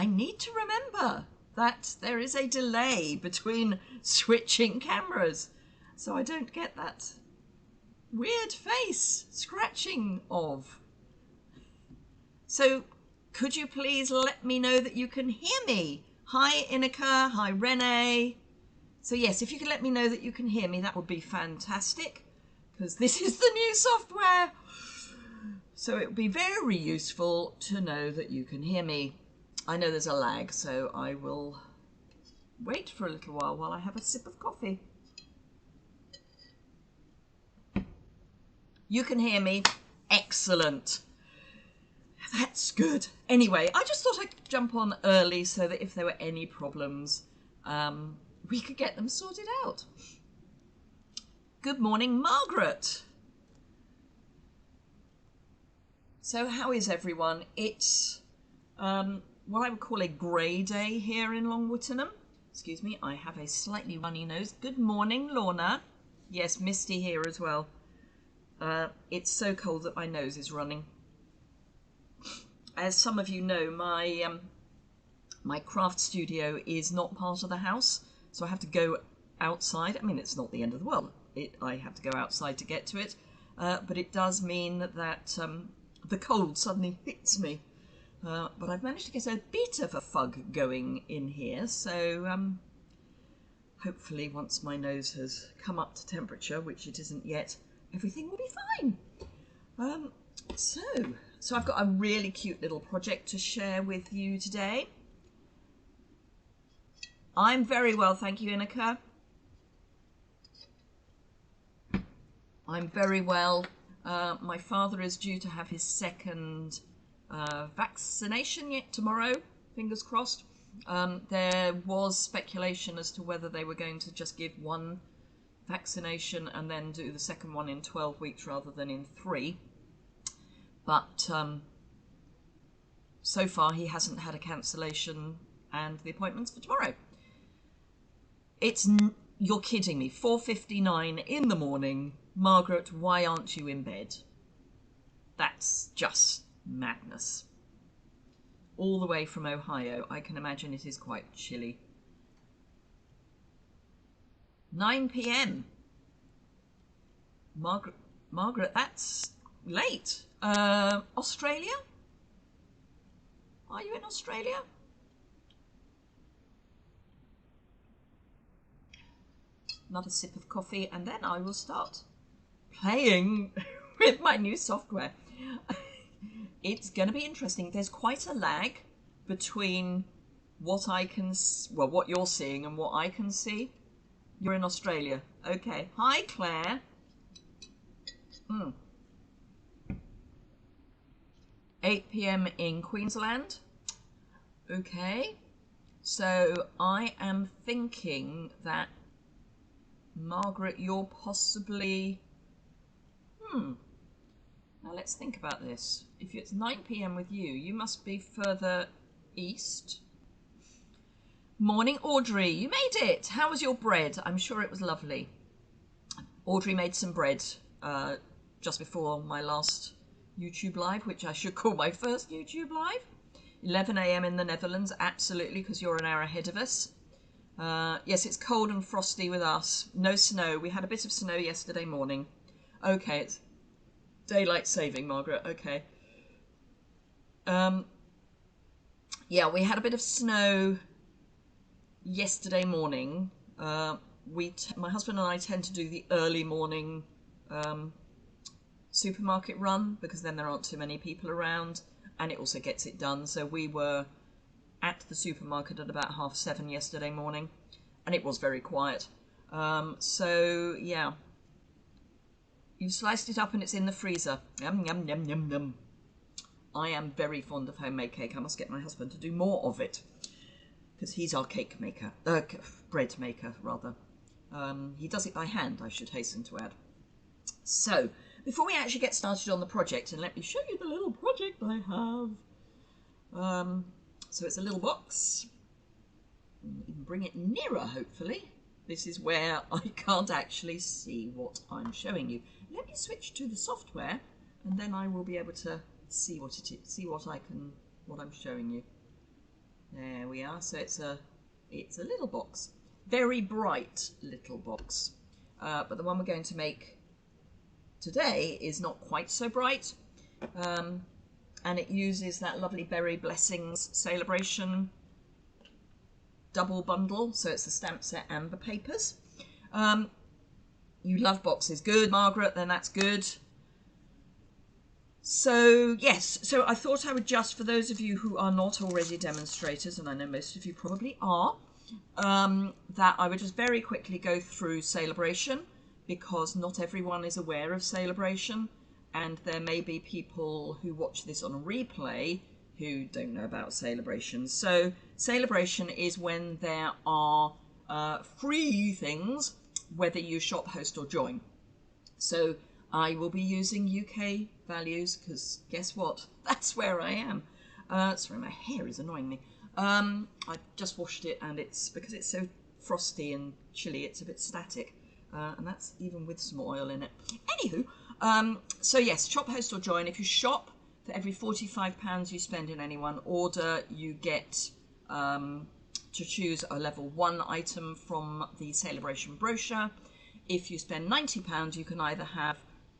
I need to remember that there is a delay between switching cameras, so I don't get that weird face scratching of. So could you please let me know that you can hear me? Hi Inika, hi Renee. So yes, if you could let me know that you can hear me, that would be fantastic, because this is the new software. So it would be very useful to know that you can hear me. I know there's a lag, so I will wait for a little while I have a sip of coffee. You can hear me. Excellent. That's good. Anyway, I just thought I'd jump on early so that if there were any problems, we could get them sorted out. Good morning, Margaret. So how is everyone? It's what I would call a grey day here in Long Wittenham. Excuse me, I have a slightly runny nose. Good morning, Lorna. Yes, misty here as well. It's so cold that my nose is running. As some of you know, my craft studio is not part of the house, so I have to go outside. I mean, it's not the end of the world. I have to go outside to get to it, but it does mean that the cold suddenly hits me. But I've managed to get a bit of a fug going in here, so hopefully once my nose has come up to temperature, which it isn't yet, everything will be fine. So I've got a really cute little project to share with you today. I'm very well, thank you, Inika. I'm very well. My father is due to have his second vaccination yet tomorrow, fingers crossed. There was speculation as to whether they were going to just give one vaccination and then do the second one in 12 weeks rather than in 3. But so far he hasn't had a cancellation and the appointment's for tomorrow. You're kidding me, 4:59 in the morning. Margaret, why aren't you in bed? That's just madness. All the way from Ohio. I can imagine it is quite chilly. 9 p.m. Margaret, that's late. Australia? Are you in Australia? Another sip of coffee and then I will start playing with my new software. It's going to be interesting. There's quite a lag between what what you're seeing and what I can see. You're in Australia. Okay. Hi, Claire. 8 p.m. in Queensland. Okay. So I am thinking that, Margaret, you're possibly... Now let's think about this. If it's 9 p.m. with you, you must be further east. Morning, Audrey. You made it. How was your bread? I'm sure it was lovely. Audrey made some bread just before my last YouTube live, which I should call my first YouTube live. 11 a.m. in the Netherlands, absolutely, because you're an hour ahead of us. Yes, it's cold and frosty with us. No snow. We had a bit of snow yesterday morning. Okay, it's daylight saving, Margaret. Okay. Yeah, we had a bit of snow yesterday morning. My husband and I tend to do the early morning supermarket run because then there aren't too many people around and it also gets it done. So we were at the supermarket at about 7:30 yesterday morning and it was very quiet. So yeah, you sliced it up and it's in the freezer. Yum, yum, yum, yum, yum. I am very fond of homemade cake. I must get my husband to do more of it because he's our cake maker, bread maker rather. He does it by hand, I should hasten to add. So before we actually get started on the project, and let me show you the little project I have. So it's a little box. You can bring it nearer, hopefully. This is where I can't actually see what I'm showing you. Let me switch to the software, and then I will be able to see what it is, see what I'm showing you. There we are. So it's a little box, very bright little box. But the one we're going to make today is not quite so bright, and it uses that lovely Berry Blessings Sale-a-Bration double bundle. So it's the stamp set and the papers. You love boxes. Good, Margaret, then that's good. So, yes, so I thought I would just, for those of you who are not already demonstrators, and I know most of you probably are, that I would just very quickly go through Sale-a-Bration, because not everyone is aware of Sale-a-Bration, and there may be people who watch this on a replay who don't know about Sale-a-Bration. So, Sale-a-Bration is when there are free things, whether you shop, host or join. So I will be using UK values because guess what? That's where I am. Sorry, my hair is annoying me. I just washed it and it's because it's so frosty and chilly, it's a bit static. And that's even with some oil in it. Anywho, so yes, shop, host or join. If you shop, for every £45 you spend in any one order, you get to choose a level 1 item from the Sale-a-Bration brochure. If you spend £90, you can either have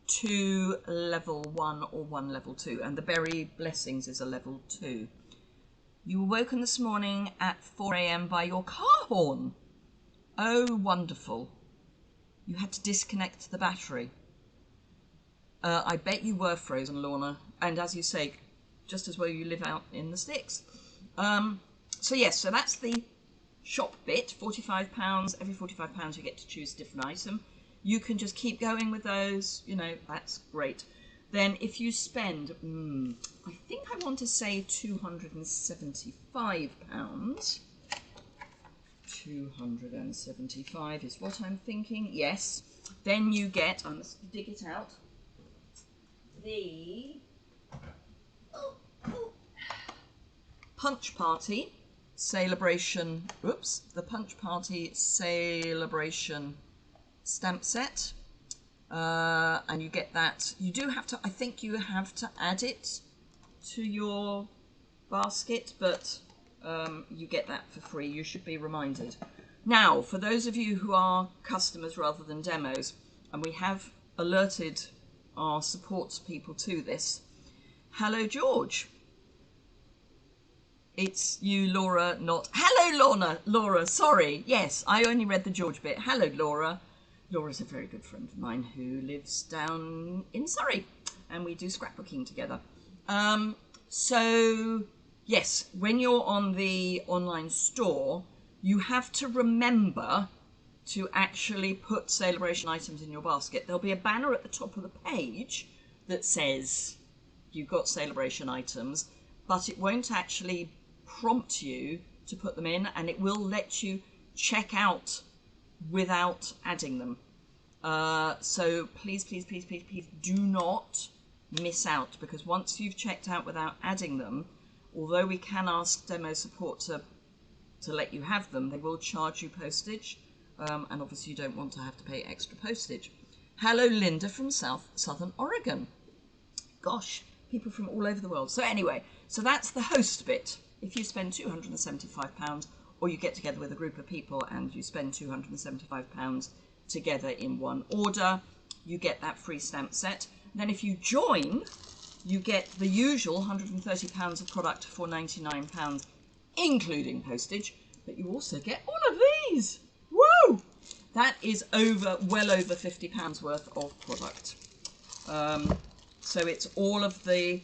2 level 1 or 1 level 2, and the Berry Blessings is a level 2. You were woken this morning at 4 AM by your car horn. Oh, wonderful. You had to disconnect the battery. I bet you were frozen, Lorna, and as you say, just as well you live out in the sticks. So yes, so that's the shop bit, £45. Every £45 you get to choose a different item. You can just keep going with those, you know, that's great. Then if you spend, I think I want to say £275. 275 is what I'm thinking, yes. Then you get, I must dig it out, the Punch Party Sale-a-Bration, the Punch Party Sale-a-Bration stamp set, and you get that. You do have to, I think you have to add it to your basket, but you get that for free. You should be reminded. Now, for those of you who are customers rather than demos, and we have alerted our support people to this. Hello, George. It's you, Laura, not... Hello, Laura, sorry. Yes, I only read the George bit. Hello, Laura. Laura's a very good friend of mine who lives down in Surrey, and we do scrapbooking together. So, yes, when you're on the online store, you have to remember to actually put Sale-a-Bration items in your basket. There'll be a banner at the top of the page that says you've got Sale-a-Bration items, but it won't actually prompt you to put them in, and it will let you check out without adding them. So please, please, please, please, please do not miss out, because once you've checked out without adding them, although we can ask demo support to let you have them, they will charge you postage, and obviously you don't want to have to pay extra postage. Hello, Linda from Southern Oregon. Gosh, people from all over the world. So anyway, so that's the host bit. If you spend £275, or you get together with a group of people and you spend £275 together in one order, you get that free stamp set. Then if you join, you get the usual £130 of product for £99, including postage, but you also get all of these. Woo! That is well over £50 worth of product. So it's all of the,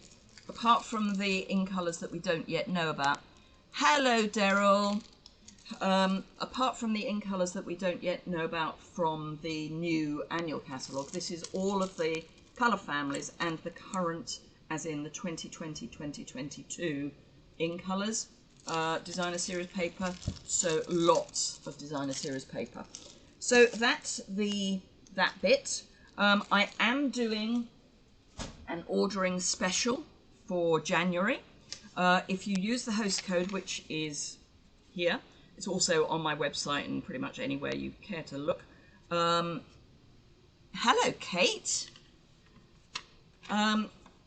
apart from the in colours that we don't yet know about. Hello, Daryl. Apart from the in colours that we don't yet know about from the new annual catalogue, this is all of the colour families and the current, as in the 2020-2022 in colours designer series paper. So lots of designer series paper. So that's that bit. I am doing an ordering special for January. If you use the host code, which is here, it's also on my website and pretty much anywhere you care to look. Hello, Kate.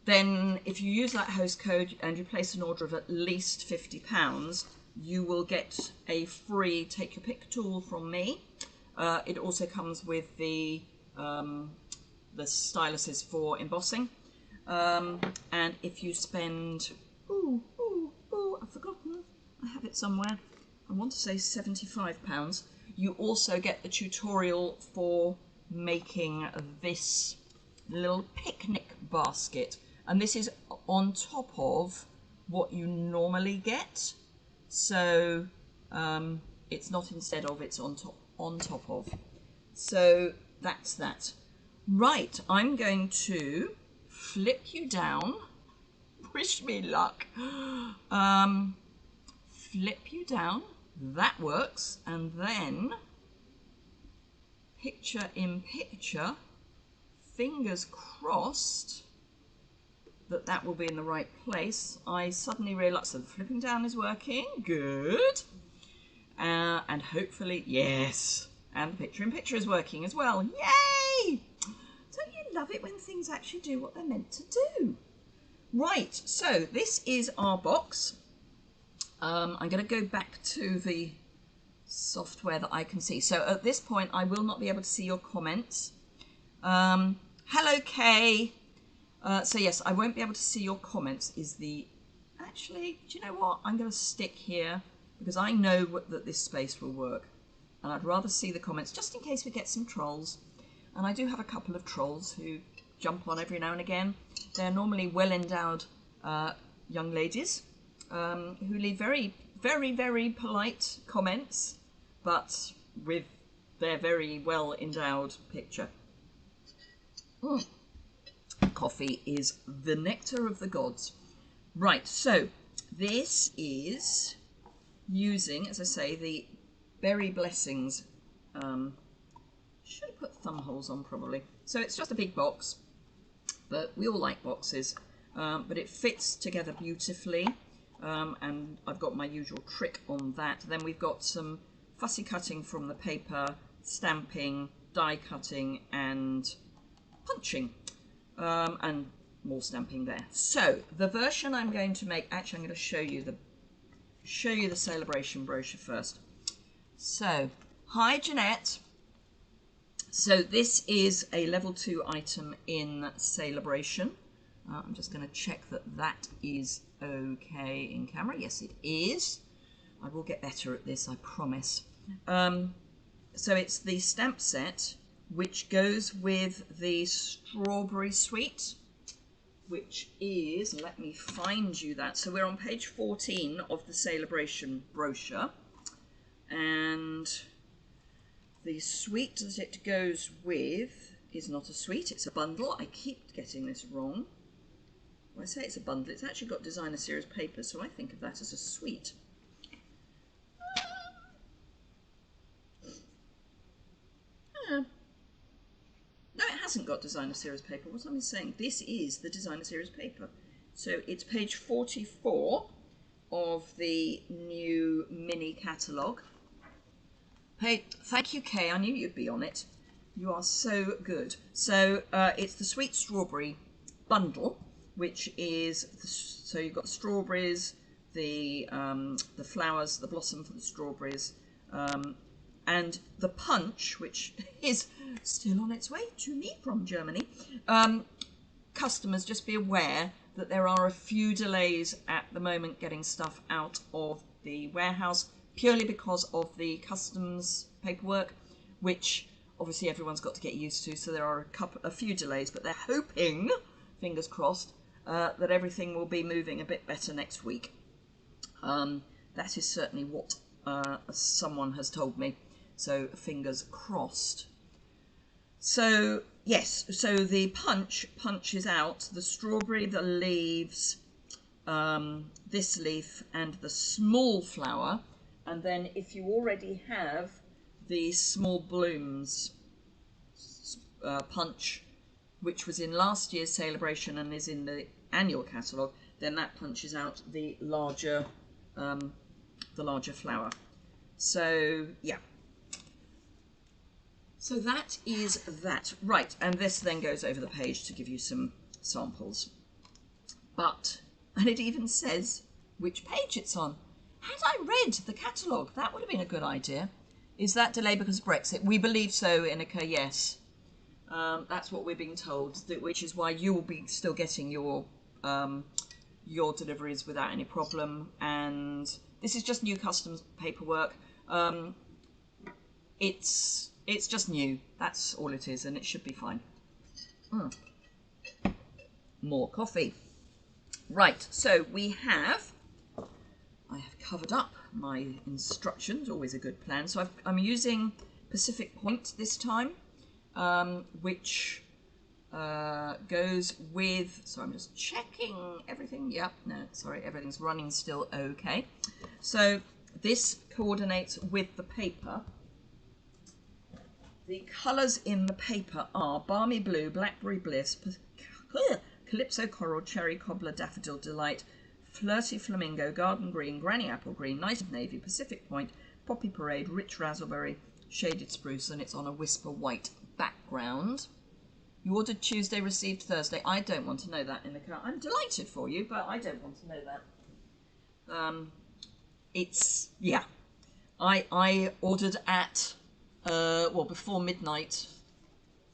Then if you use that host code and you place an order of at least £50, you will get a free take your pick tool from me. It also comes with the styluses for embossing. And if you spend, I've forgotten, I have it somewhere, I want to say £75, you also get the tutorial for making this little picnic basket. And this is on top of what you normally get. So it's not instead of, it's on top of. So that's that. Right, I'm going to flip you down. Wish me luck. Flip you down. That works. And then picture in picture. Fingers crossed that that will be in the right place. I suddenly realised that the flipping down is working. Good. And hopefully, yes. And the picture in picture is working as well. Yay! Don't you love it when things actually do what they're meant to do? Right, so this is our box. I'm going to go back to the software that I can see. So at this point, I will not be able to see your comments. Hello, Kay. So yes, I won't be able to see your comments. Actually, do you know what? I'm going to stick here because I know that this space will work. And I'd rather see the comments just in case we get some trolls. And I do have a couple of trolls who jump on every now and again. They're normally well-endowed young ladies who leave very, very, very polite comments, but with their very well-endowed picture. Coffee is the nectar of the gods. Right, so this is using, as I say, the Berry Blessings. Should have put thumb holes on probably. So it's just a big box, but we all like boxes. But it fits together beautifully, and I've got my usual trick on that. Then we've got some fussy cutting from the paper, stamping, die cutting, and punching, and more stamping there. So the version I'm going to make, actually I'm going to show you the Sale-a-Bration brochure first. So, hi Jeanette. So this is a level 2 item in Sale-a-Bration. I'm just going to check that that is okay in camera. Yes, it is. I will get better at this, I promise. So it's the stamp set, which goes with the strawberry sweet, which is, let me find you that. So we're on page 14 of the Sale-a-Bration brochure. And the sweet that it goes with is not a sweet, it's a bundle. I keep getting this wrong. When I say it's a bundle, it's actually got designer series paper, so I think of that as a sweet. No, it hasn't got designer series paper. What am I saying? This is the designer series paper. So it's page 44 of the new mini catalogue. Hey, thank you, Kay. I knew you'd be on it. You are so good. So it's the sweet strawberry bundle, which is, so you've got strawberries, the flowers, the blossom for the strawberries, and the punch, which is still on its way to me from Germany. Customers, just be aware that there are a few delays at the moment getting stuff out of the warehouse, purely because of the customs paperwork, which obviously everyone's got to get used to. So there are a few delays, but they're hoping, fingers crossed, that everything will be moving a bit better next week. That is certainly what someone has told me. So fingers crossed. So yes, so the punch is out. The strawberry, the leaves, this leaf, and the small flower. And then if you already have the small blooms punch, which was in last year's Sale-a-Bration and is in the annual catalogue, then that punches out the larger flower. So yeah. So that is that. Right, and this then goes over the page to give you some samples. And it even says which page it's on. Had I read the catalogue, that would have been a good idea. Is that delay because of Brexit? We believe so, Inika, yes. That's what we're being told, which is why you will be still getting your deliveries without any problem. And this is just new customs paperwork. It's just new. That's all it is, and it should be fine. More coffee. Right, so I have covered up my instructions, always a good plan. So I'm using Pacific Point this time, which goes with, so I'm just checking everything. Yep, no, sorry, everything's running still okay. So this coordinates with the paper. The colours in the paper are Balmy Blue, Blackberry Bliss, Calypso Coral, Cherry Cobbler, Daffodil Delight, Flirty Flamingo, Garden Green, Granny Apple Green, Night of Navy, Pacific Point, Poppy Parade, Rich Razzleberry, Shaded Spruce, and it's on a Whisper White background. You ordered Tuesday, received Thursday. I don't want to know that in the car. I'm delighted for you, but I don't want to know that. Yeah. I ordered at, before midnight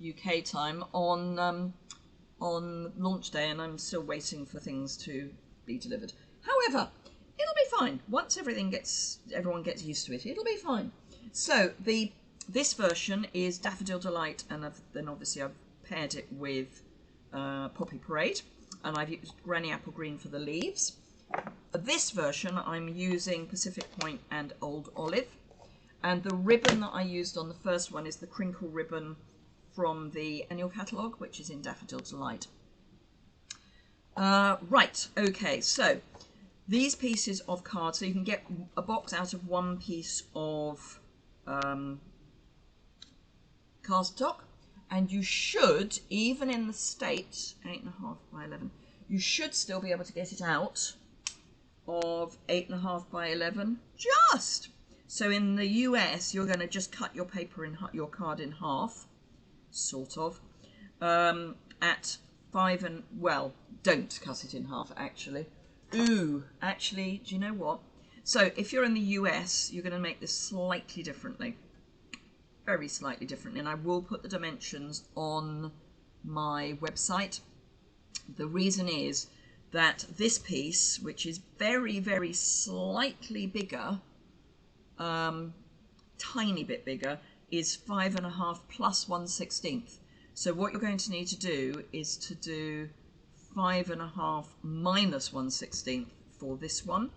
UK time on launch day, and I'm still waiting for things to be delivered. However, it'll be fine. Once everyone gets used to it, it'll be fine. So this version is Daffodil Delight, and then obviously I've paired it with Poppy Parade, and I've used Granny Apple Green for the leaves. This version I'm using Pacific Point and Old Olive, and the ribbon that I used on the first one is the crinkle ribbon from the annual catalogue, which is in Daffodil Delight. Right, okay, so these pieces of card, so you can get a box out of one piece of cardstock, and you should, even in the States, 8.5 by 11, you should still be able to get it out of 8.5 by 11, just. So in the US, you're going to just cut your your card in half, sort of, at 5 and, well, don't cut it in half, actually. Ooh, actually, do you know what? So if you're in the US, you're going to make this slightly differently. Very slightly differently. And I will put the dimensions on my website. The reason is that this piece, which is very, very slightly bigger, tiny bit bigger, is 5.5 plus 1/16. So what you're going to need to do is to do 5.5 minus 1/16 for this one,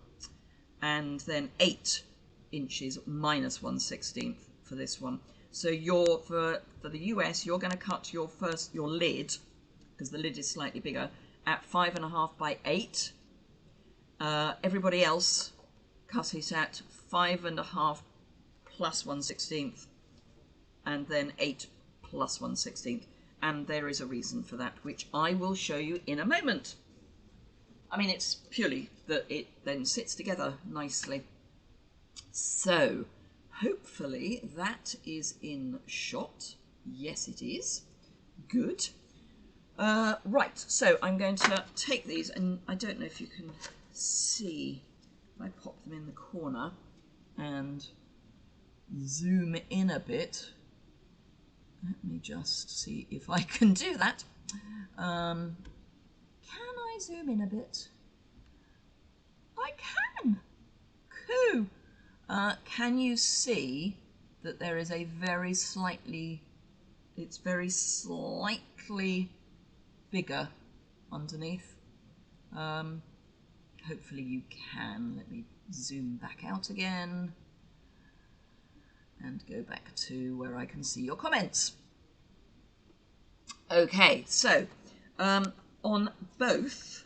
and then 8 inches minus 1/16 for this one. So for the US, you're going to cut your lid, because the lid is slightly bigger, at 5.5 by 8. Everybody else cut it at 5.5 plus 1/16, and then 8 plus 1/16. And there is a reason for that, which I will show you in a moment. I mean, it's purely that it then sits together nicely. So, hopefully that is in shot. Yes, it is. Good. Right, so I'm going to take these, and I don't know if you can see, if I pop them in the corner and zoom in a bit. Let me just see if I can do that. Can I zoom in a bit? I can. Cool. Can you see that there is a very slightly bigger underneath? Hopefully you can. Let me zoom back out again and go back to where I can see your comments. Okay, so on both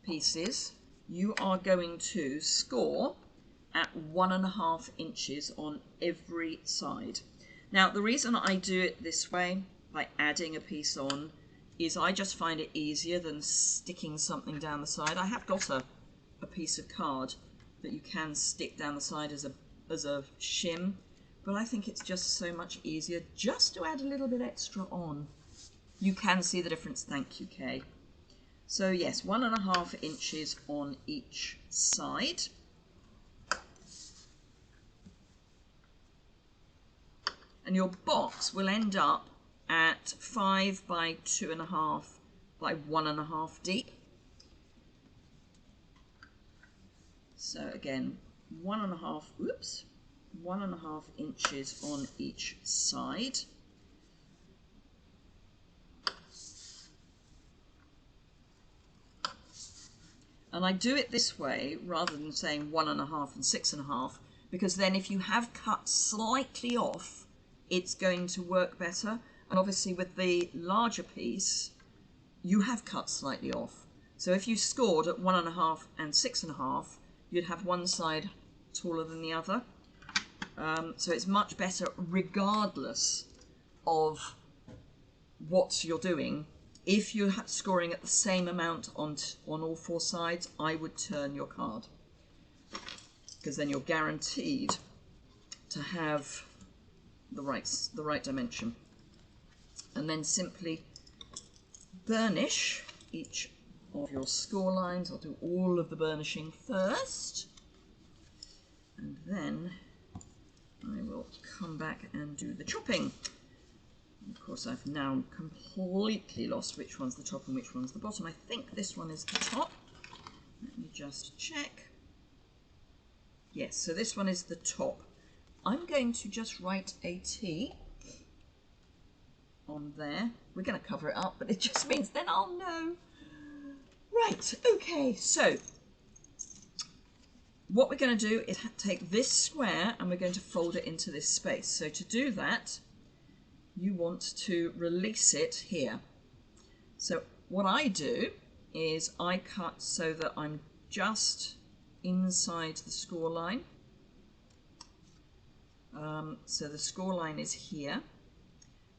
pieces, you are going to score at 1.5 inches on every side. Now, the reason I do it this way, by adding a piece on, is I just find it easier than sticking something down the side. I have got a piece of card that you can stick down the side as a shim, but I think it's just so much easier just to add a little bit extra on. You can see the difference, thank you, Kay. So yes, 1.5 inches on each side. And your box will end up at 5 by 2.5 by 1.5 deep. So again, 1.5 inches on each side. And I do it this way rather than saying 1.5 and 6.5, because then if you have cut slightly off, it's going to work better. And obviously with the larger piece, you have cut slightly off. So if you scored at 1.5 and 6.5, you'd have one side taller than the other. So it's much better regardless of what you're doing. If you're scoring at the same amount on all 4 sides, I would turn your card, because then you're guaranteed to have the right dimension. And then simply burnish each of your score lines. I'll do all of the burnishing first, and then I will come back and do the chopping. Of course, I've now completely lost which one's the top and which one's the bottom. I think this one is the top. Let me just check. Yes, so this one is the top. I'm going to just write a T on there. We're going to cover it up, but it just means then I'll know. Right, okay, so what we're going to do is take this square and we're going to fold it into this space. So to do that, you want to release it here. So what I do is I cut so that I'm just inside the score line. So the score line is here,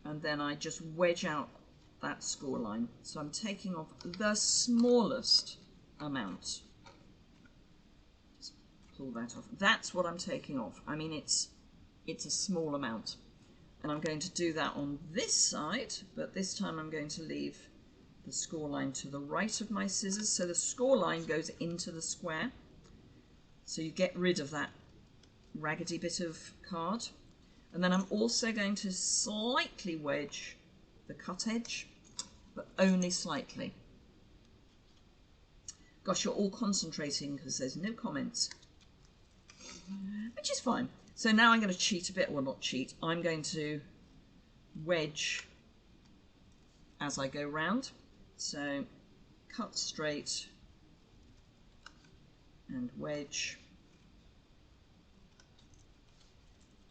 and then I just wedge out that score line. So I'm taking off the smallest amount. Just pull that off. That's what I'm taking off. I mean, it's a small amount. And I'm going to do that on this side, but this time I'm going to leave the score line to the right of my scissors. So the score line goes into the square. So you get rid of that raggedy bit of card. And then I'm also going to slightly wedge the cut edge, but only slightly. Gosh, you're all concentrating because there's no comments, which is fine. So now I'm going to cheat a bit, well not cheat, I'm going to wedge as I go round. So cut straight and wedge,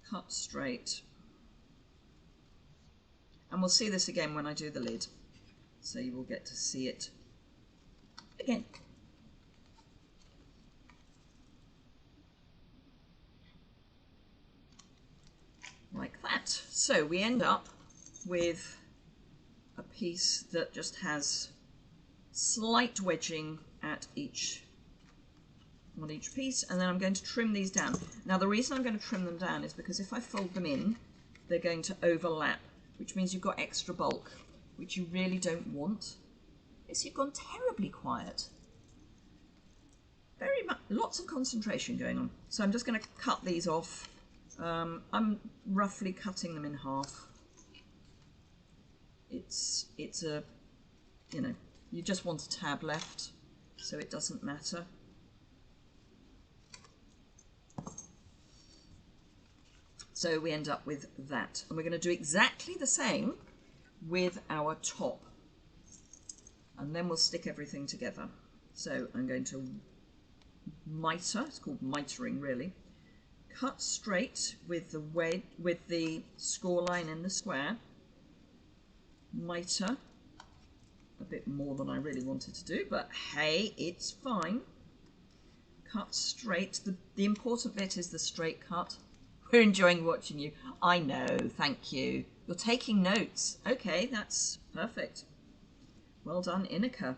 cut straight. And we'll see this again when I do the lid, so you will get to see it again. Like that. So we end up with a piece that just has slight wedging at on each piece, and then I'm going to trim these down. Now the reason I'm going to trim them down is because if I fold them in, they're going to overlap, which means you've got extra bulk, which you really don't want. Yes, you've gone terribly quiet. Very much, lots of concentration going on. So I'm just going to cut these off. I'm roughly cutting them in half. It's a, you know, you just want a tab left, so it doesn't matter. So we end up with that. And we're going to do exactly the same with our top. And then we'll stick everything together. So I'm going to miter, it's called mitering really. Cut straight with the wedge, with the score line in the square. Miter, a bit more than I really wanted to do, but hey, it's fine. Cut straight. The important bit is the straight cut. We're enjoying watching you. I know, thank you. You're taking notes. Okay, that's perfect. Well done, Inika.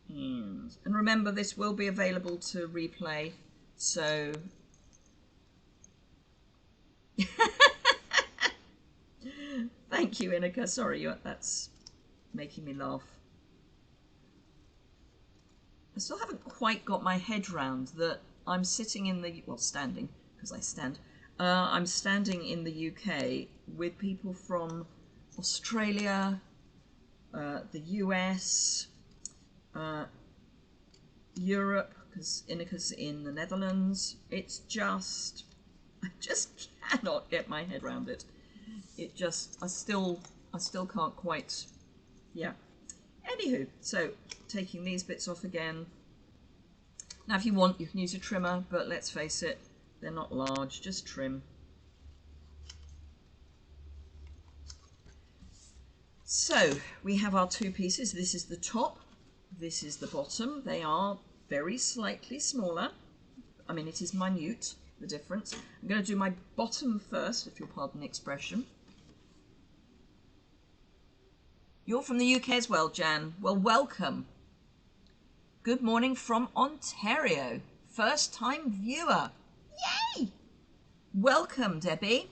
And remember, this will be available to replay, so... Thank you, Inika. Sorry, that's making me laugh. I still haven't quite got my head round that I'm sitting in the, well, standing, because I stand, I'm standing in the UK with people from Australia, the US, Europe, because Ineka's in the Netherlands. It's just, I just cannot get my head around it. It just, I still can't quite, yeah. Anywho, so taking these bits off again. Now if you want, you can use a trimmer, but let's face it, they're not large, just trim. So we have our two pieces. This is the top, this is the bottom. They are very slightly smaller. I mean, it is minute, the difference. I'm going to do my bottom first, if you'll pardon the expression. You're from the UK as well, Jan. Well, welcome. Good morning from Ontario. First time viewer. Yay! Welcome, Debbie.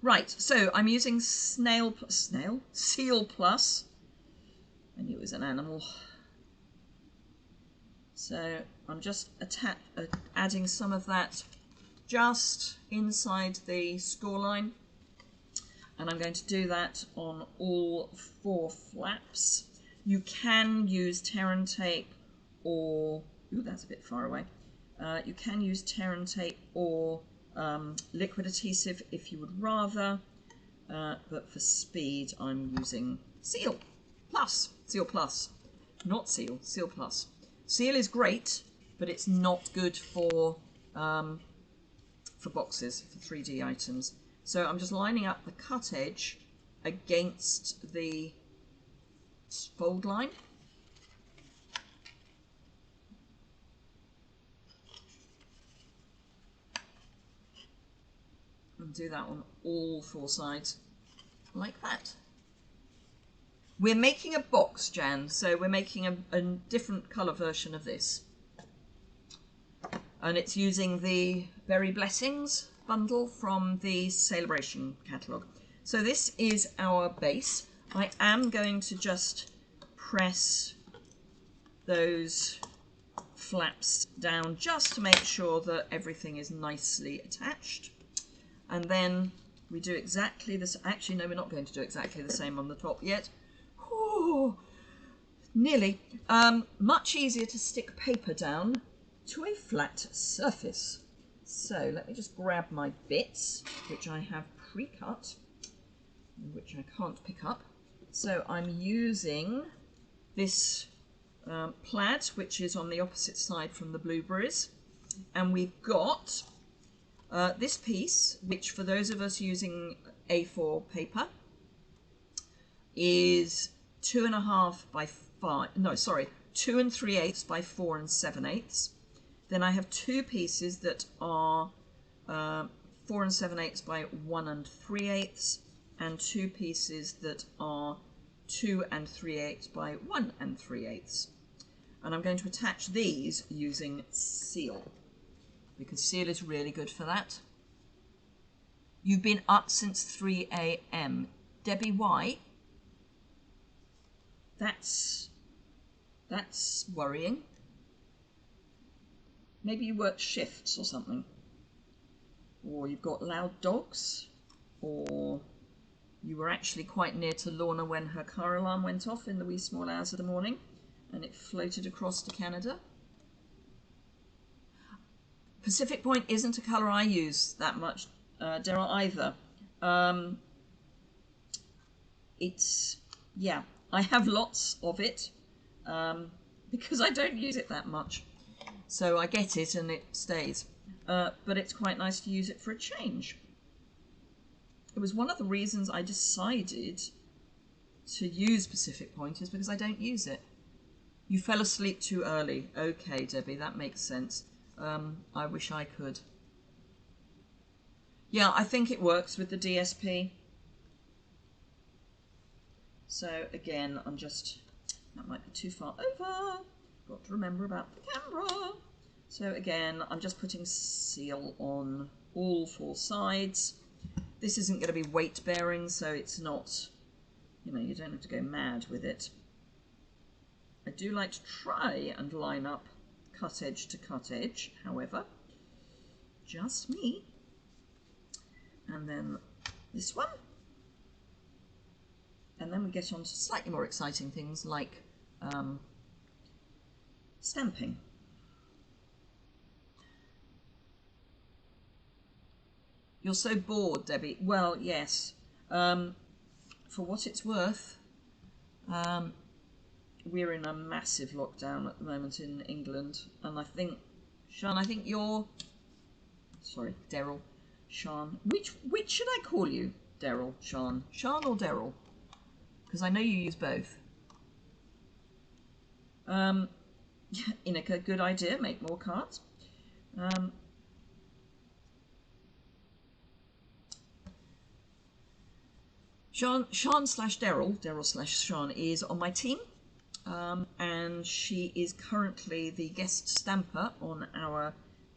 Right, so I'm using Seal Plus. I knew it was an animal. So I'm just adding some of that just inside the score line. And I'm going to do that on all 4 flaps. You can use tear and tape or, ooh, that's a bit far away. You can use tear and tape or liquid adhesive if you would rather, but for speed I'm using Seal Plus, not Seal, Seal Plus. Seal is great, but it's not good for boxes, for 3D items. So I'm just lining up the cut edge against the fold line. And do that on all 4 sides, like that. We're making a box, Jan, so we're making a different colour version of this. And it's using the Berry Blessings bundle from the Sale-a-Bration catalogue. So this is our base. I am going to just press those flaps down just to make sure that everything is nicely attached. And then we do exactly this. Actually, no, we're not going to do exactly the same on the top yet. Ooh, nearly. Much easier to stick paper down to a flat surface. So let me just grab my bits, which I have pre-cut, which I can't pick up. So I'm using this plaid, which is on the opposite side from the blueberries. And we've got this piece, which for those of us using A4 paper, is 2.5 by 5, no, sorry, 2 3/8 by 4 7/8. Then I have 2 pieces that are 4 7/8 by 1 3/8, and 2 pieces that are 2 3/8 by 1 3/8. And I'm going to attach these using Seal, because Seal is really good for that. You've been up since 3 AM. Debbie, why? That's worrying. Maybe you work shifts or something. Or you've got loud dogs. Or you were actually quite near to Lorna when her car alarm went off in the wee small hours of the morning and it floated across to Canada. Pacific Point isn't a colour I use that much, Daryl, either. It's, yeah, I have lots of it because I don't use it that much. So I get it and it stays. But it's quite nice to use it for a change. It was one of the reasons I decided to use Pacific Point is because I don't use it. You fell asleep too early. Okay, Debbie, that makes sense. I wish I could. Yeah, I think it works with the DSP. So again, I'm just, that might be too far over. Got to remember about the camera. So again, I'm just putting Seal on all 4 sides. This isn't going to be weight bearing, so it's not, you know, you don't have to go mad with it. I do like to try and line up cut edge to cut edge, however, just me. and then this one. And then we get on to slightly more exciting things like stamping. You're so bored, Debbie. Well, yes. For what it's worth, we're in a massive lockdown at the moment in England. And I think, Sean, I think you're... Sorry, Daryl. Sean. Which should I call you? Daryl, Sean. Sean or Daryl? Because I know you use both. Inika, good idea. Make more cards. Sean slash Daryl slash Sean is on my team. And she is currently the guest stamper on our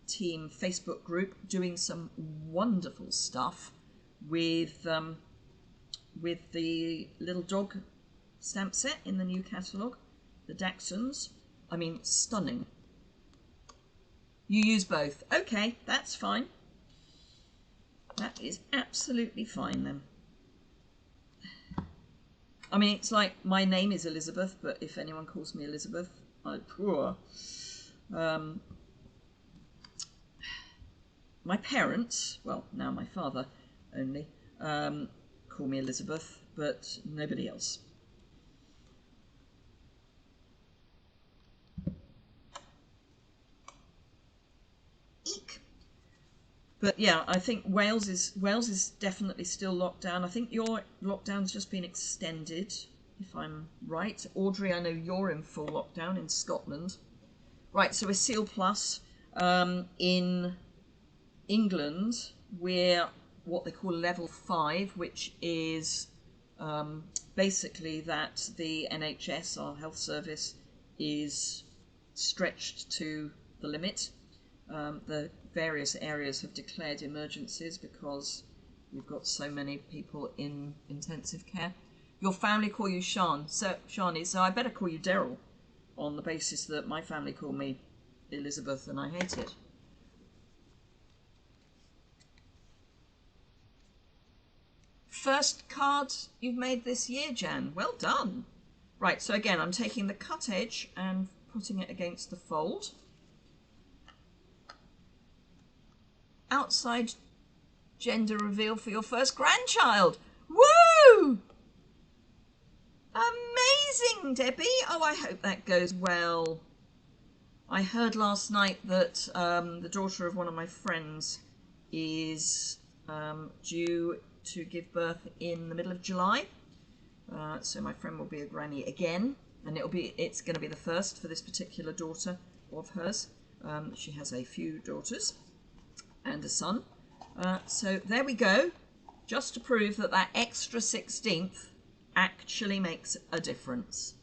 team Facebook group, doing some wonderful stuff with the little dog stamp set in the new catalogue, the Dachshunds. I mean, stunning. You use both. Okay, that's fine. That is absolutely fine then. I mean, it's like my name is Elizabeth, but if anyone calls me Elizabeth, my parents, well, now my father only, call me Elizabeth, but nobody else. Eek. But yeah, I think Wales is definitely still locked down. I think your lockdown's just been extended, if I'm right. Audrey, I know you're in full lockdown in Scotland. Right, so we're Seal Plus. In England, we're what they call level 5, which is basically that the NHS, our health service, is stretched to the limit. The various areas have declared emergencies because we've got so many people in intensive care. Your family call you Sean, so Shawnee, so I better call you Daryl on the basis that my family call me Elizabeth and I hate it. First card you've made this year, Jan. Well done. Right, so again, I'm taking the cut edge and putting it against the fold. Outside gender reveal for your first grandchild. Woo! Amazing, Debbie. Oh, I hope that goes well. I heard last night that the daughter of one of my friends is due to give birth in the middle of July. So my friend will be a granny again, and it's going to be the first for this particular daughter of hers. She has a few daughters and a son. So there we go, just to prove that that extra 16th actually makes a difference.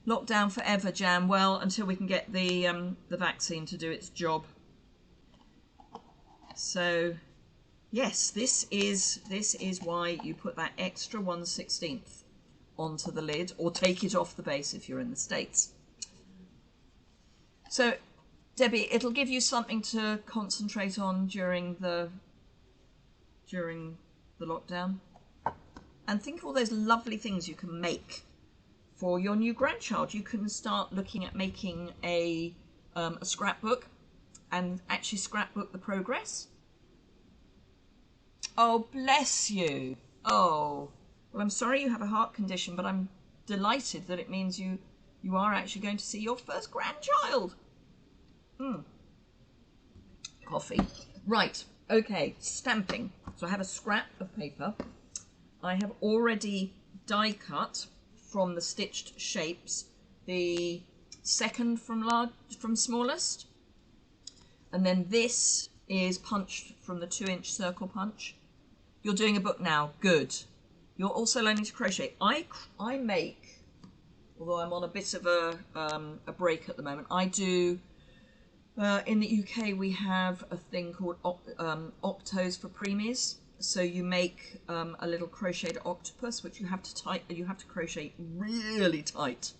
Lockdown forever, Jan. Well, until we can get the vaccine to do its job. So yes, this is why you put that extra 1/16 onto the lid, or take it off the base if you're in the States. So Debbie, it'll give you something to concentrate on during the lockdown. And think of all those lovely things you can make for your new grandchild. You can start looking at making a scrapbook and actually scrapbook the progress. Oh, bless you. Oh, well, I'm sorry you have a heart condition, but I'm delighted that it means you are actually going to see your first grandchild. Coffee. Right, okay, stamping. So I have a scrap of paper. I have already die cut from the stitched shapes the second from smallest, and then this is punched from the 2-inch circle punch. You're doing a book now, good. You're also learning to crochet. I make, although I'm on a bit of a break at the moment, I do. In the UK, we have a thing called octos for preemies. So you make a little crocheted octopus, which you have to crochet really tight.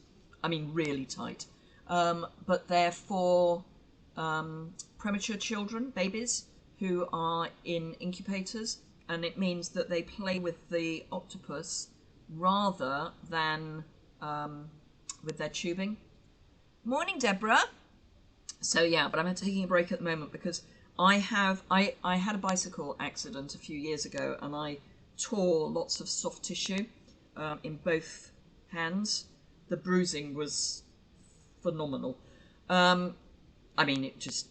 I mean, really tight. But they're for premature children, babies who are in incubators, and it means that they play with the octopus rather than with their tubing. Morning, Deborah. So yeah, but I'm taking a break at the moment because I had a bicycle accident a few years ago, and I tore lots of soft tissue in both hands. The bruising was phenomenal. I mean, it just,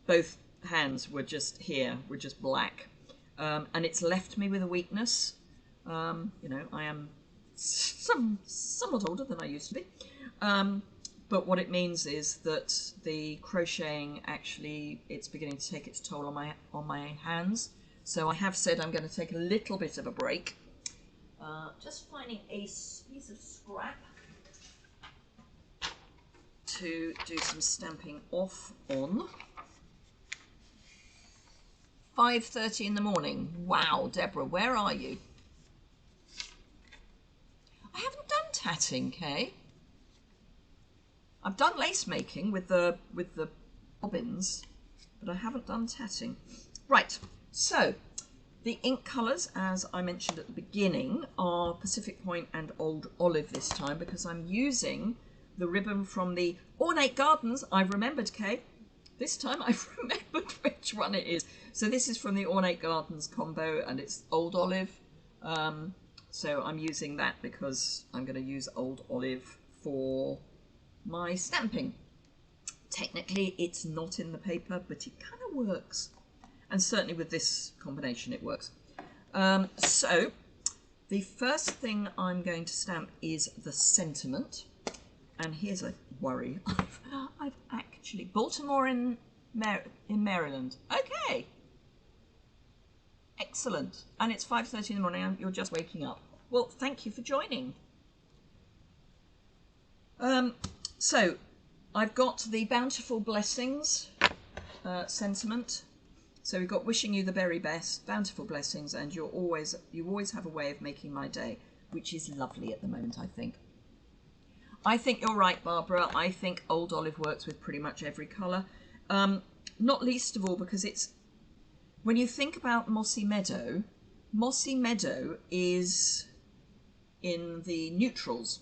both hands were just black, and it's left me with a weakness. You know, I am somewhat older than I used to be. But what it means is that the crocheting actually, it's beginning to take its toll on my hands. So I have said I'm going to take a little bit of a break. Just finding a piece of scrap to do some stamping off on. 5:30 in the morning. Wow, Deborah, where are you? I haven't done tatting, Kay. I've done lace making with the bobbins, but I haven't done tatting. Right, so the ink colours, as I mentioned at the beginning, are Pacific Point and Old Olive this time, because I'm using the ribbon from the Ornate Gardens. I've remembered, Kay. This time I've remembered which one it is. So this is from the Ornate Gardens combo, and it's Old Olive. So I'm using that because I'm going to use Old Olive for my stamping. Technically it's not in the paper, but it kind of works, and certainly with this combination it works. So the first thing I'm going to stamp is the sentiment, and here's a worry. I've actually Baltimore in Maryland. Okay, excellent. And it's 5:30 in the morning and you're just waking up. Well, thank you for joining. So I've got the Bountiful Blessings sentiment. So we've got wishing you the very best, bountiful blessings, and you always have a way of making my day, which is lovely at the moment, I think. I think you're right, Barbara. I think Old Olive works with pretty much every colour. Not least of all because it's, when you think about Mossy Meadow is in the neutrals.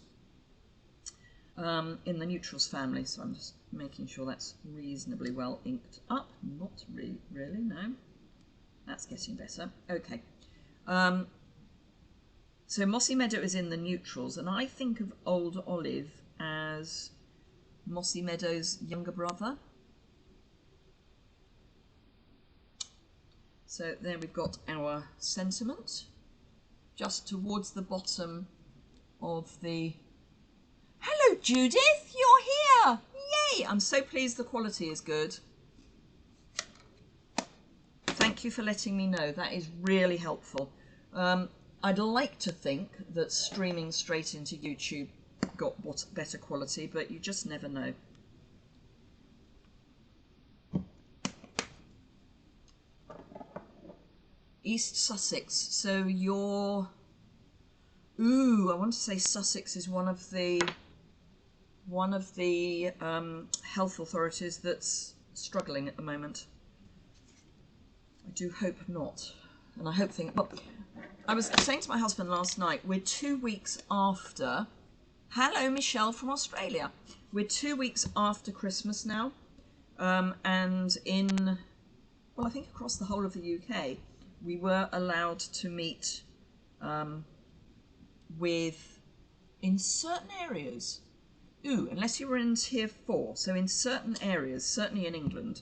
In the neutrals family, so I'm just making sure that's reasonably well inked up. Not really, no. That's getting better. Okay. So Mossy Meadow is in the neutrals, and I think of Old Olive as Mossy Meadow's younger brother. So there we've got our sentiment. Just towards the bottom of the... Hello, Judith, you're here! Yay! I'm so pleased the quality is good. Thank you for letting me know. That is really helpful. I'd like to think that streaming straight into YouTube got better quality, but you just never know. East Sussex. So you're... Ooh, I want to say Sussex is one of the health authorities that's struggling at the moment. I do hope not. And I hope well, I was saying to my husband last night, we're 2 weeks after... Hello, Michelle from Australia. We're 2 weeks after Christmas now. And in, well, I think across the whole of the UK, we were allowed to meet with, in certain areas, unless you were in tier 4, so in certain areas, certainly in England,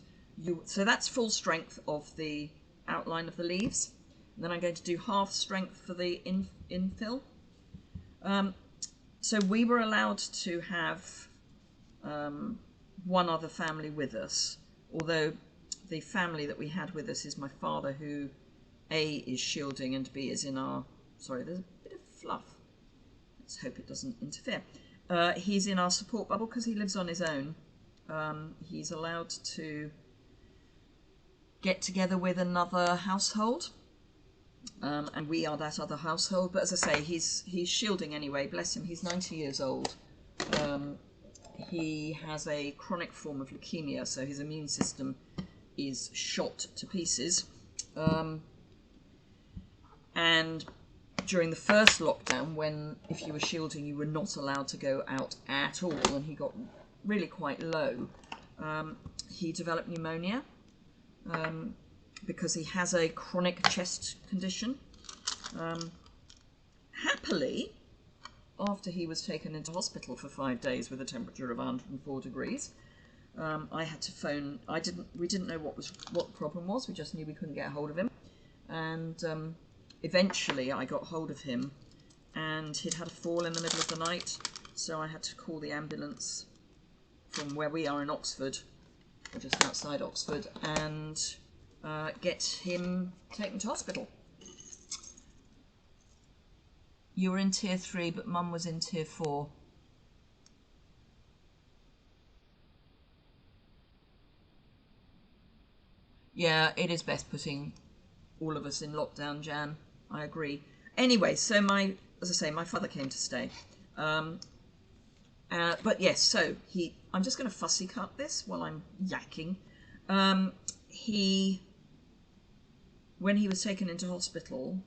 so that's full strength of the outline of the leaves, and then I'm going to do half strength for the infill. So we were allowed to have one other family with us, although the family that we had with us is my father, who A is shielding and B is in our, sorry, there's a bit of fluff. Let's hope it doesn't interfere. He's in our support bubble because he lives on his own. He's allowed to get together with another household, and we are that other household. But as I say, he's shielding anyway. Bless him. He's 90 years old. He has a chronic form of leukemia, so his immune system is shot to pieces. And during the first lockdown, when if you were shielding, you were not allowed to go out at all, and he got really quite low, he developed pneumonia because he has a chronic chest condition. Happily, after he was taken into hospital for 5 days with a temperature of 104 degrees, I had to phone. We didn't know what the problem was. We just knew we couldn't get a hold of him, and eventually I got hold of him, and he'd had a fall in the middle of the night, so I had to call the ambulance from where we are in Oxford, or just outside Oxford, and get him taken to hospital. You were in tier 3, but Mum was in tier 4. Yeah, it is best putting all of us in lockdown, Jan. I agree. Anyway, so as I say, my father came to stay. But yes, so I'm just going to fussy cut this while I'm yakking. When he was taken into hospital,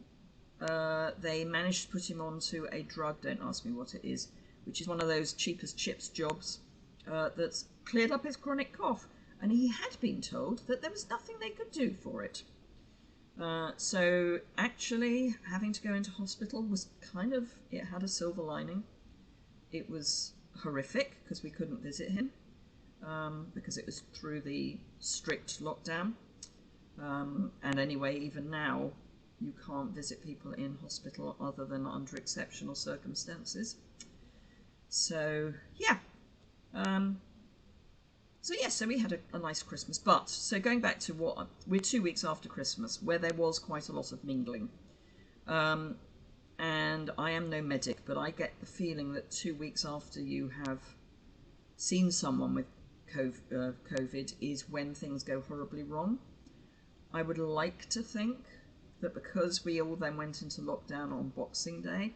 they managed to put him onto a drug, don't ask me what it is, which is one of those cheap as chips jobs that's cleared up his chronic cough. And he had been told that there was nothing they could do for it. So actually having to go into hospital was it had a silver lining. It was horrific because we couldn't visit him because it was through the strict lockdown. And anyway, even now, you can't visit people in hospital other than under exceptional circumstances. So, yeah. So we had a nice Christmas. But, so going back to we're 2 weeks after Christmas, where there was quite a lot of mingling. And I am no medic, but I get the feeling that 2 weeks after you have seen someone with COVID is when things go horribly wrong. I would like to think that because we all then went into lockdown on Boxing Day,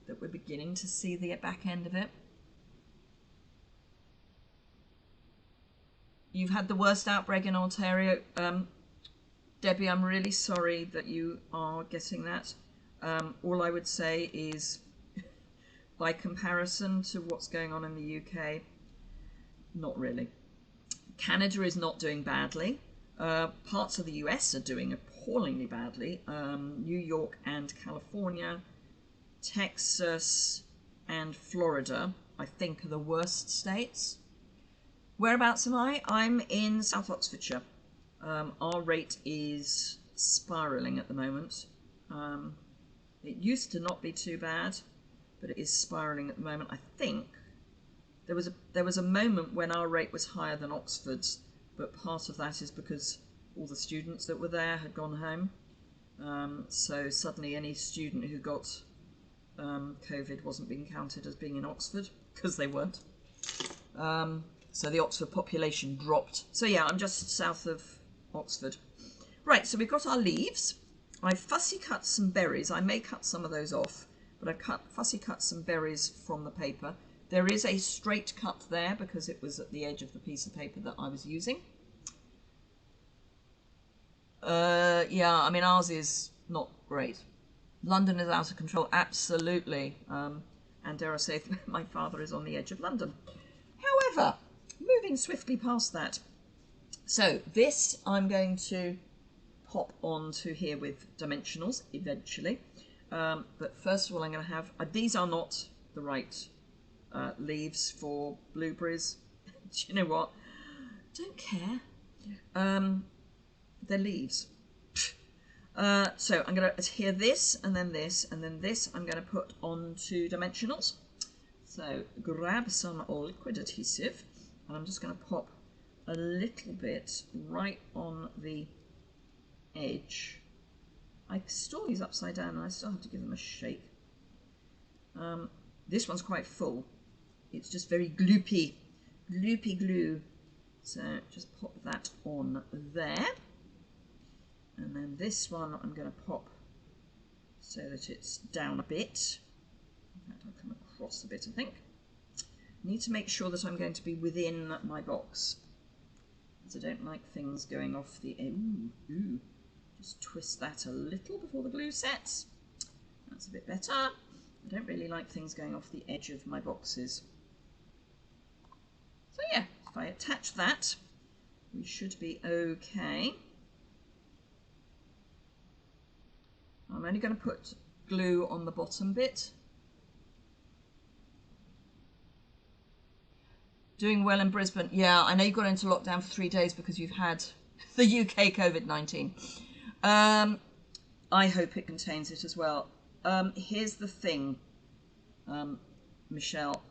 that we're beginning to see the back end of it. You've had the worst outbreak in Ontario. Debbie, I'm really sorry that you are getting that. All I would say is, by comparison to what's going on in the UK, not really. Canada is not doing badly. Parts of the US are doing appallingly badly. New York and California, Texas and Florida, I think, are the worst states. Whereabouts am I? I'm in South Oxfordshire. Our rate is spiralling at the moment. It used to not be too bad, but it is spiralling at the moment. I think there was a moment when our rate was higher than Oxford's, but part of that is because all the students that were there had gone home. So suddenly any student who got COVID wasn't being counted as being in Oxford, because they weren't. So the Oxford population dropped. So yeah, I'm just south of Oxford. Right, so we've got our leaves. I've fussy cut some berries. I may cut some of those off, but I've fussy cut some berries from the paper. There is a straight cut there because it was at the edge of the piece of paper that I was using. Yeah, I mean, ours is not great. London is out of control, absolutely. And dare I say, my father is on the edge of London. However, moving swiftly past that. So this I'm going to pop onto here with dimensionals eventually. But first of all, I'm going to have, these are not the right leaves for blueberries. Do you know what? Don't care. They're leaves. So I'm going to adhere this, and then this, and then this I'm going to put onto dimensionals. So grab some liquid adhesive, and I'm just going to pop a little bit right on the edge. I store these upside down and I still have to give them a shake. This one's quite full. It's just very gloopy glue. So just pop that on there. And then this one I'm going to pop so that it's down a bit. In fact, I'll come across a bit, I think. Need to make sure that I'm going to be within my box, because I don't like things going off the... Ooh. Just twist that a little before the glue sets. That's a bit better. I don't really like things going off the edge of my boxes. So yeah, if I attach that, we should be okay. I'm only going to put glue on the bottom bit. Doing well in Brisbane. Yeah, I know you got into lockdown for 3 days because you've had the UK COVID-19. I hope it contains it as well. Here's the thing, Michelle.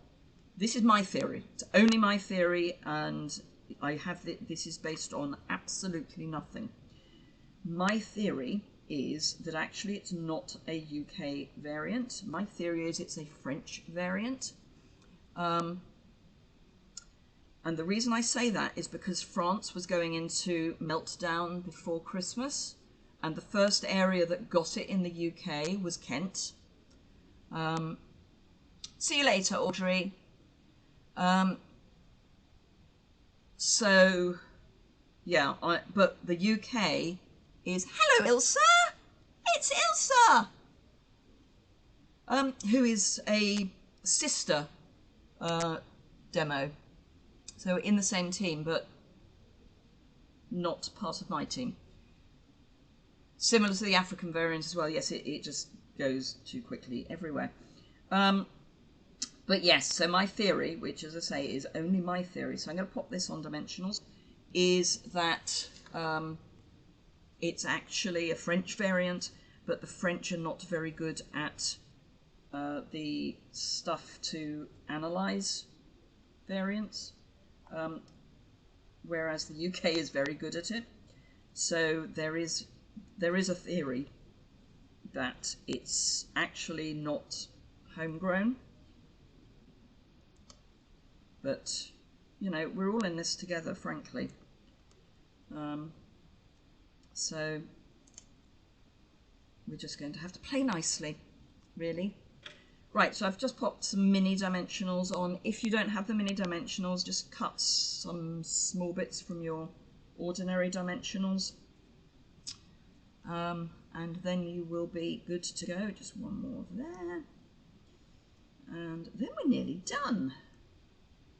This is my theory. It's only my theory, and I have this is based on absolutely nothing. My theory is that actually it's not a UK variant. My theory is it's a French variant. And the reason I say that is because France was going into meltdown before Christmas, and the first area that got it in the UK was Kent. See you later, Audrey. So, yeah, but the UK is, hello Ilsa, it's Ilsa, who is a sister demo. So in the same team, but not part of my team. Similar to the African variant as well. Yes, it just goes too quickly everywhere. But yes, so my theory, which as I say is only my theory, so I'm going to pop this on dimensionals, is that it's actually a French variant, but the French are not very good at the stuff to analyze variants, whereas the UK is very good at it. So there is a theory that it's actually not homegrown. But, you know, we're all in this together, frankly. So we're just going to have to play nicely, really. Right, so I've just popped some mini dimensionals on. If you don't have the mini dimensionals, just cut some small bits from your ordinary dimensionals. And then you will be good to go. Just one more there. And then we're nearly done.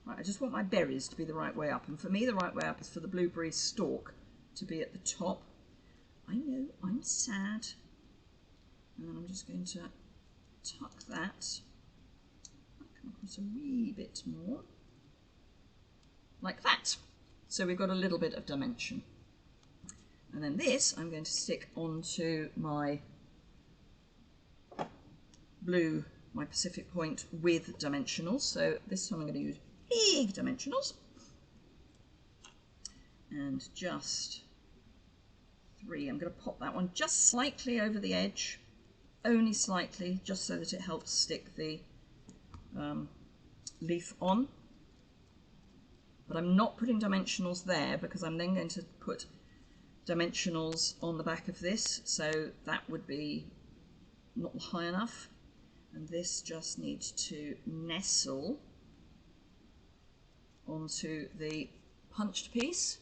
Right, I just want my berries to be the right way up. And for me, the right way up is for the blueberry stalk to be at the top. I know, I'm sad. And then I'm just going to tuck that. Come across a wee bit more. Like that. So we've got a little bit of dimension. And then this I'm going to stick onto my blue, my Pacific Point with dimensionals. So this time I'm going to use big dimensionals. And just 3. I'm going to pop that one just slightly over the edge, only slightly, just so that it helps stick the leaf on. But I'm not putting dimensionals there because I'm then going to put dimensionals on the back of this, so that would be not high enough, and this just needs to nestle onto the punched piece.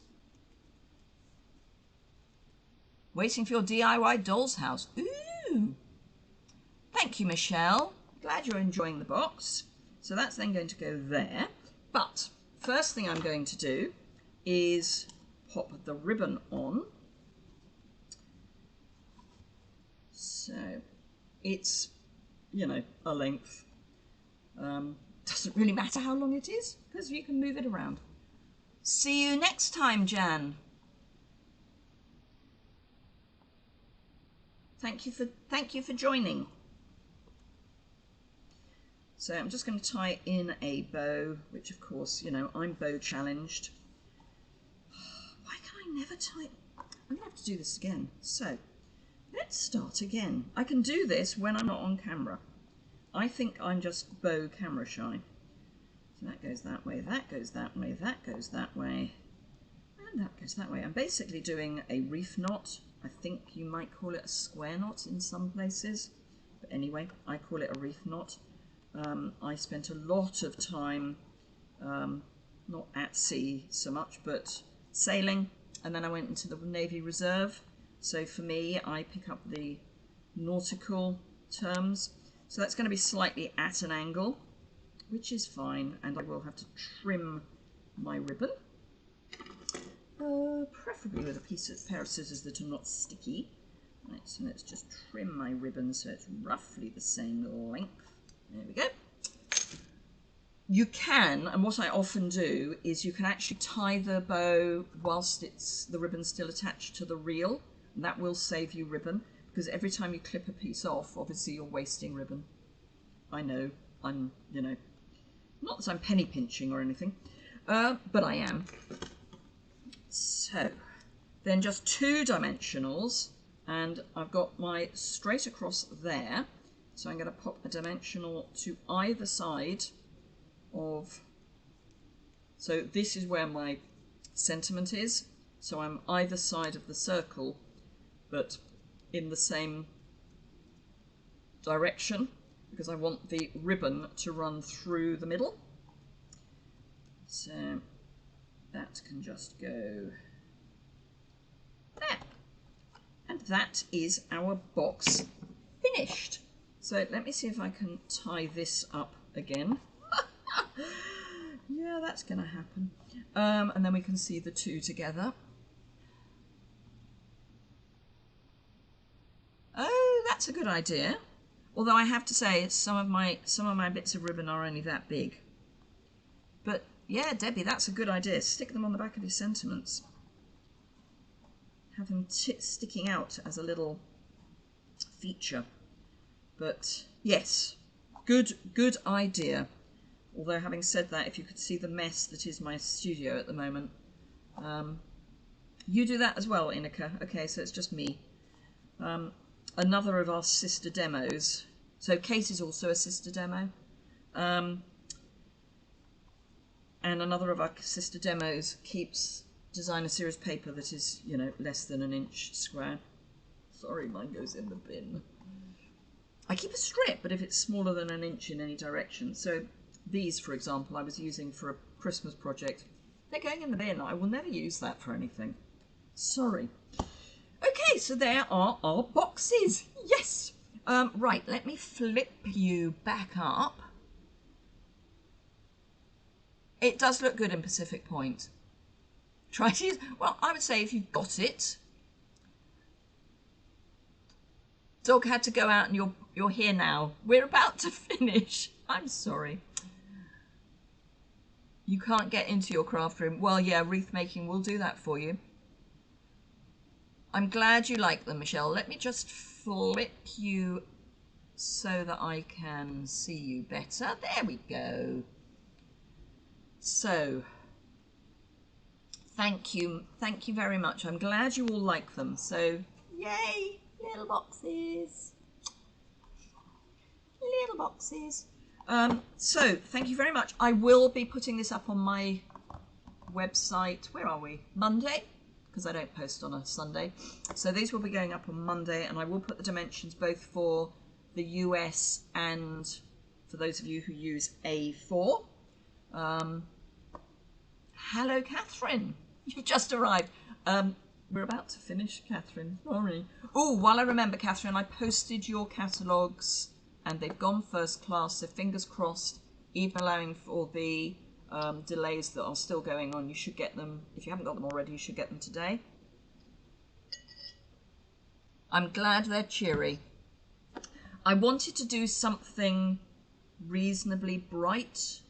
Waiting for your DIY doll's house. Ooh! Thank you, Michelle. Glad you're enjoying the box. So that's then going to go there. But first thing I'm going to do is pop the ribbon on. So it's, you know, a length. Doesn't really matter how long it is because you can move it around. See you next time, Jan. Thank you for joining. So I'm just going to tie in a bow, which of course, you know, I'm bow challenged. Why can I never tie? I'm going to have to do this again. So let's start again. I can do this when I'm not on camera. I think I'm just bow camera shy. So that goes that way, that goes that way, that goes that way, and that goes that way. I'm basically doing a reef knot. I think you might call it a square knot in some places. But anyway, I call it a reef knot. I spent a lot of time, not at sea so much, but sailing, and then I went into the Navy Reserve. So for me, I pick up the nautical terms. So that's going to be slightly at an angle, which is fine, and I will have to trim my ribbon, preferably with a pair of scissors that are not sticky. Right, so let's just trim my ribbon so it's roughly the same length. There we go. You can, and what I often do, is you can actually tie the bow whilst the ribbon's still attached to the reel, and that will save you ribbon, because every time you clip a piece off, obviously you're wasting ribbon. I know, not that I'm penny pinching or anything, but I am. So, then just 2 dimensionals, and I've got my straight across there, so I'm going to pop a dimensional to either side of, so this is where my sentiment is, so I'm either side of the circle, but in the same direction, because I want the ribbon to run through the middle. So that can just go there. And that is our box finished. So let me see if I can tie this up again. Yeah, that's going to happen. And then we can see the 2 together. Oh, that's a good idea. Although I have to say, some of my bits of ribbon are only that big. But yeah, Debbie, that's a good idea. Stick them on the back of your sentiments. Have them sticking out as a little feature. But yes, good idea. Although having said that, if you could see the mess that is my studio at the moment. You do that as well, Inika. Okay, so it's just me. Another of our sister demos. So Kate is also a sister demo. And another of our sister demos keeps designer series paper that is, less than 1 inch square. Sorry, mine goes in the bin. I keep a strip, but if it's smaller than 1 inch in any direction. So these, for example, I was using for a Christmas project. They're going in the bin. I will never use that for anything. Sorry. Okay, so there are our boxes. Yes. Right, let me flip you back up. It does look good in Pacific Point. Try to use, well, I would say if you've got it. Dog had to go out and you're here now. We're about to finish. I'm sorry. You can't get into your craft room. Well, yeah, wreath making will do that for you. I'm glad you like them, Michelle. Let me just flip you so that I can see you better. There we go. So, thank you very much. I'm glad you all like them. So, yay, little boxes. Little boxes. So, thank you very much. I will be putting this up on my website. Where are we? Monday, because I don't post on a Sunday. So these will be going up on Monday, and I will put the dimensions both for the US and for those of you who use A4. Hello, Catherine. You've just arrived. We're about to finish, Catherine. Sorry. Oh, while I remember, Catherine, I posted your catalogues and they've gone first class, so fingers crossed, even allowing for the delays that are still going on. You should get them, if you haven't got them already, you should get them today. I'm glad they're cheery. I wanted to do something reasonably bright.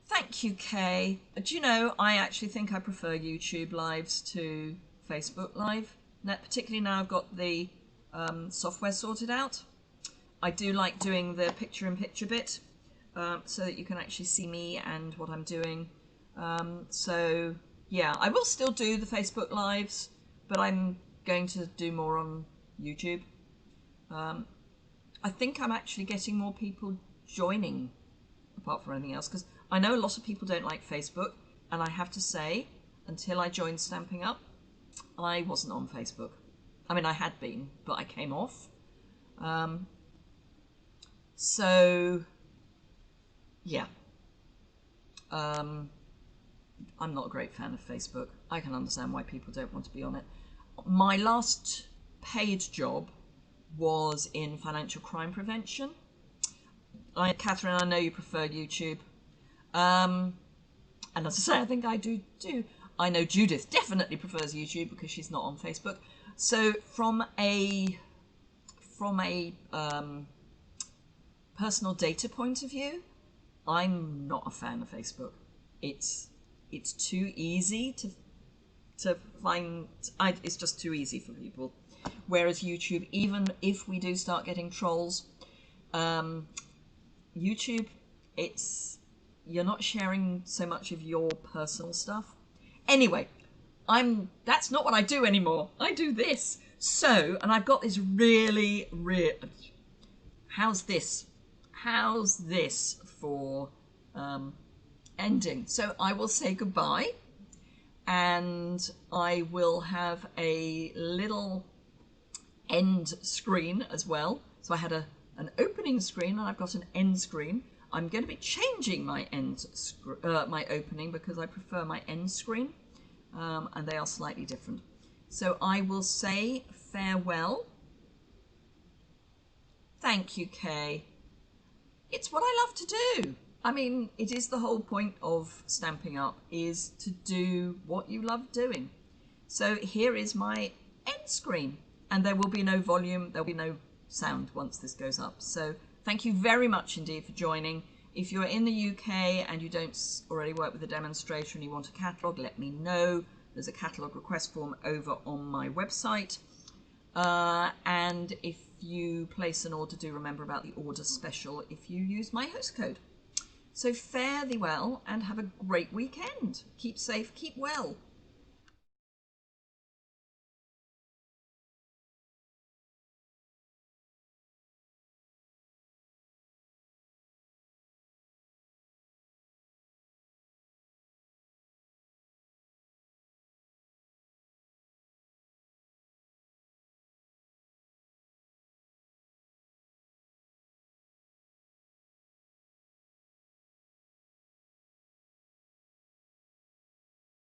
Thank you, Kay. Do you know, I actually think I prefer YouTube Lives to Facebook Live. Now, particularly now I've got the software sorted out. I do like doing the picture-in-picture bit so that you can actually see me and what I'm doing. So, yeah, I will still do the Facebook Lives, but I'm going to do more on YouTube. I think I'm actually getting more people joining, apart from anything else, because I know a lot of people don't like Facebook, and I have to say, until I joined Stamping Up, I wasn't on Facebook. I mean, I had been, but I came off. So, yeah. I'm not a great fan of Facebook. I can understand why people don't want to be on it. My last paid job was in financial crime prevention. Catherine, I know you prefer YouTube. And as I say, I think I do too. I know Judith definitely prefers YouTube because she's not on Facebook. So from a personal data point of view, I'm not a fan of Facebook. It's too easy to find. It's just too easy for people. Whereas YouTube, even if we do start getting trolls, YouTube, you're not sharing so much of your personal stuff. Anyway, that's not what I do anymore. I do this. So, and I've got this really, how's this for ending? So I will say goodbye, and I will have a little end screen as well. So I had an opening screen and I've got an end screen. I'm going to be changing my my opening because I prefer my end screen, and they are slightly different. So I will say farewell. Thank you, Kay. It's what I love to do. I mean, it is the whole point of Stampin' Up, is to do what you love doing. So here is my end screen, and there will be no volume, there'll be no sound once this goes up. So thank you very much indeed for joining. If you're in the UK and you don't already work with a demonstrator and you want a catalogue, let me know. There's a catalogue request form over on my website. And if you place an order, do remember about the order special if you use my host code. So fare thee well and have a great weekend. Keep safe, keep well.